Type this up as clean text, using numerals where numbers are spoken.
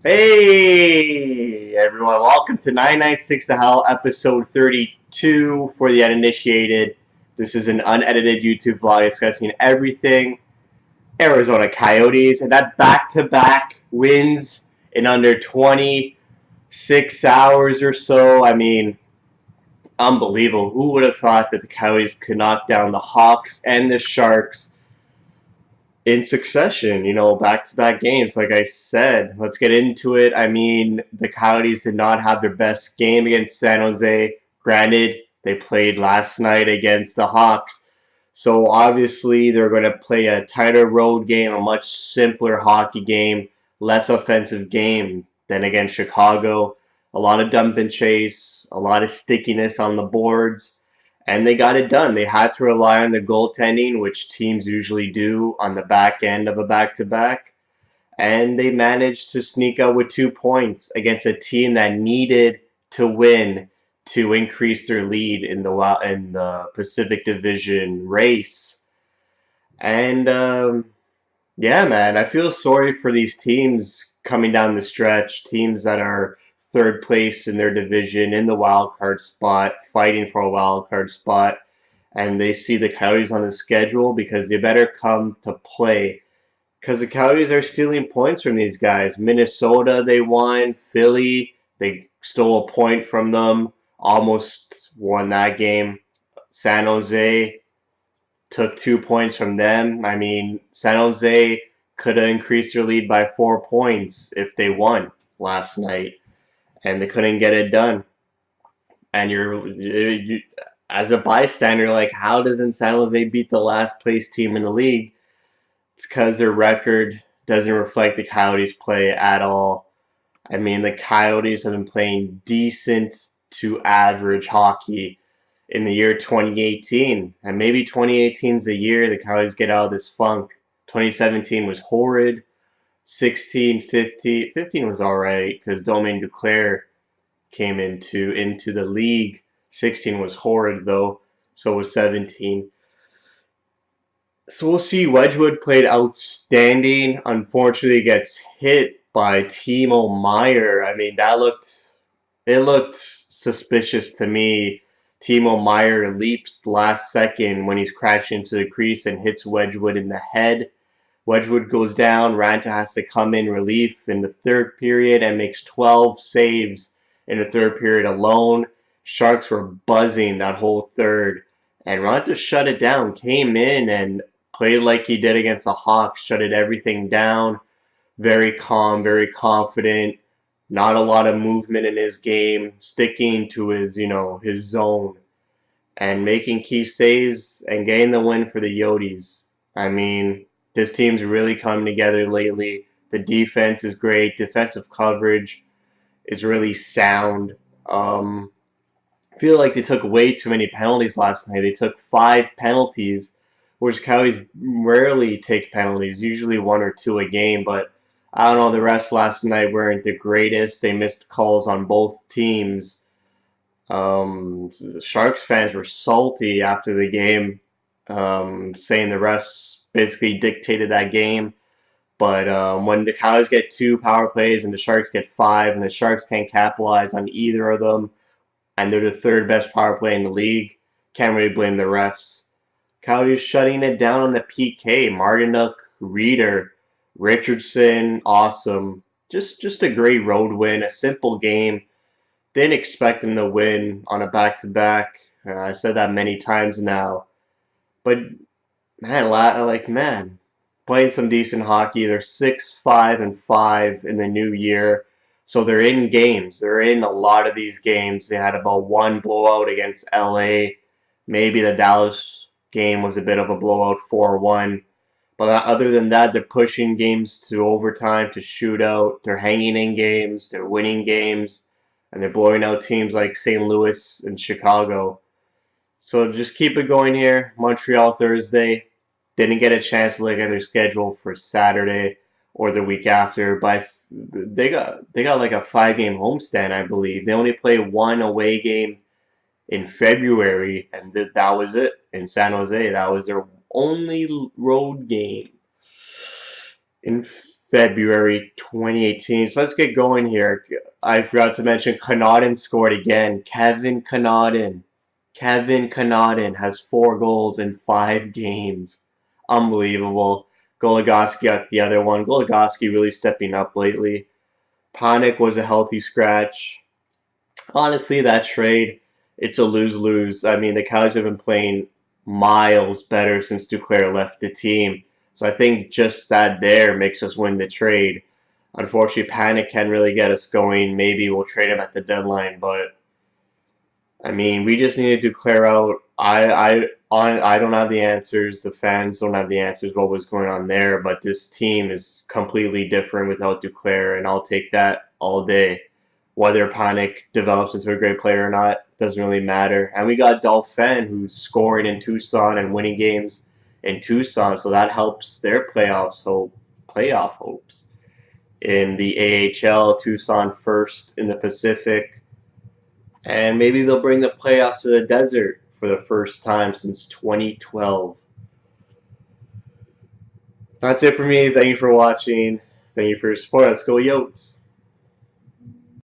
Hey everyone, welcome to 99.6 The Howl, episode 32 for the uninitiated. This is an unedited YouTube vlog discussing everything Arizona Coyotes, and that's back-to-back wins in under 26 hours or so. I mean, unbelievable. Who would have thought that the Coyotes could knock down the Hawks and the Sharks in succession, back-to-back games. Like I said, let's get into it. I mean, the Coyotes did not have their best game against San Jose. Granted, they played last night against the Hawks. So obviously, they're going to play a tighter road game, a much simpler hockey game, less offensive game than against Chicago. A lot of dump and chase, a lot of stickiness on the boards, and they got it done. They had to rely on the goaltending, which teams usually do on the back end of a back-to-back, and they managed to sneak out with 2 points against a team that needed to win to increase their lead in the Pacific Division race. And yeah, man, I feel sorry for these teams coming down the stretch, teams that are third place in their division in the wild card spot, fighting for a wild card spot, and they see the Coyotes on the schedule because they better come to play. Because the Coyotes are stealing points from these guys. Minnesota, they won. Philly, they stole a point from them, almost won that game. San Jose took 2 points from them. I mean, San Jose could have increased their lead by 4 points if they won last night, and they couldn't get it done. And as a bystander, like, how doesn't San Jose beat the last place team in the league? It's because their record doesn't reflect the Coyotes' play at all. I mean, the Coyotes have been playing decent to average hockey in the year 2018. And maybe 2018 is the year the Coyotes get out of this funk. 2017 was horrid. 16, 15 was alright because Domaine Duclair came into the league. 16 was horrid though, so was 17. So we'll see. Wedgwood played outstanding. Unfortunately, gets hit by Timo Meyer. I mean, it looked suspicious to me. Timo Meyer leaps last second when he's crashing into the crease and hits Wedgwood in the head. Wedgwood goes down. Ranta has to come in relief in the third period and makes 12 saves in the third period alone. Sharks were buzzing that whole third, and Ranta shut it down, came in and played like he did against the Hawks, shutted everything down. Very calm, very confident, not a lot of movement in his game, sticking to his zone and making key saves and getting the win for the Yotes. I mean, this team's really coming together lately. The defense is great. Defensive coverage is really sound. I feel like they took way too many penalties last night. They took 5 penalties, which Coyotes rarely take penalties, usually 1 or 2 a game, but I don't know, the refs last night weren't the greatest. They missed calls on both teams. The Sharks fans were salty after the game, saying the refs basically dictated that game. But when the Coyotes get 2 power plays and the Sharks get 5, and the Sharks can't capitalize on either of them, and they're the third best power play in the league, can't really blame the refs. Coyotes shutting it down on the PK. Martinuk, Reeder, Richardson, awesome. Just a great road win, a simple game. Didn't expect them to win on a back-to-back. I said that many times now. But man, playing some decent hockey. They're 6-5-5 in the new year. So they're in games. They're in a lot of these games. They had about one blowout against LA. Maybe the Dallas game was a bit of a blowout, 4-1. But other than that, they're pushing games to overtime, to shootout. They're hanging in games. They're winning games. And they're blowing out teams like St. Louis and Chicago. So just keep it going here. Montreal Thursday. Didn't get a chance to look at their schedule for Saturday or the week after, but they got like a 5-game homestand, I believe. They only play one away game in February, and that was it in San Jose. That was their only road game in February 2018. So let's get going here. I forgot to mention Connaughton scored again. Kevin Connaughton. Kevin Connaughton has 4 goals in 5 games. Unbelievable. Goligoski got the other one. Goligoski really stepping up lately. Panik was a healthy scratch. Honestly, that trade, it's a lose-lose. I mean, the Coyotes have been playing miles better since Duclair left the team. So I think just that there makes us win the trade. Unfortunately, Panic can really get us going. Maybe we'll trade him at the deadline, but I mean, we just need to Duclair out. I don't have the answers. The fans don't have the answers. What was going on there? But this team is completely different without Duclair, and I'll take that all day. Whether Panic develops into a great player or not doesn't really matter. And we got Dolphin, who's scoring in Tucson and winning games in Tucson, so that helps their playoff hopes. In the AHL, Tucson first in the Pacific, and maybe they'll bring the playoffs to the desert for the first time since 2012. That's it for me. Thank you for watching. Thank you for your support. Let's go Yotes.